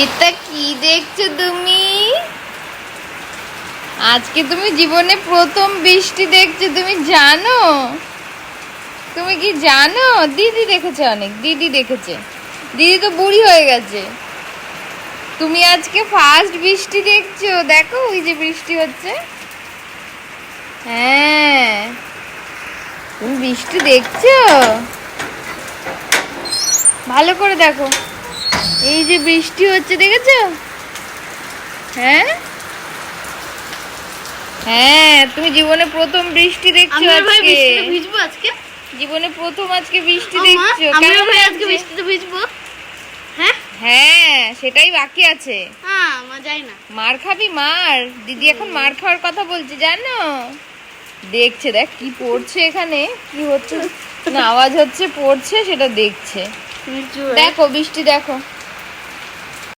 এটা কি দেখছো তুমি? আজকে তুমি জীবনে প্রথম বৃষ্টি দেখছো, তুমি জানো? তুমি কি জানো? দিদি দেখেছে, অনেক দিদি দেখেছে। দিদি তো বুড়ি হয়ে গেছে। তুমি আজকে ফার্স্ট বৃষ্টি দেখছো। দেখো ওই যে বৃষ্টি হচ্ছে। হ্যাঁ, তুমি বৃষ্টি দেখছো, ভালো করে দেখো। এই যে বৃষ্টি হচ্ছে, দেখেছো? হ্যাঁ হ্যাঁ, তুমি জীবনে প্রথম বৃষ্টি দেখছো আজকে। ভিজবো আজকে, জীবনে প্রথম আজকে বৃষ্টি দেখছো। আমিও ভাই আজকে লাগছে? বৃষ্টিতে ভিজবো। হ্যাঁ হ্যাঁ, সেটাই বাকি আছে। হ্যাঁ, মা যাই না। মার খাবি, মার। দিদি এখন মার খাওয়ার কথা বলছে, জানো? দেখছে, দেখ কি পড়ছে এখানে, কি হচ্ছে না আওয়াজ হচ্ছে, পড়ছে, সেটা দেখছে। দেখো বৃষ্টি, দেখো।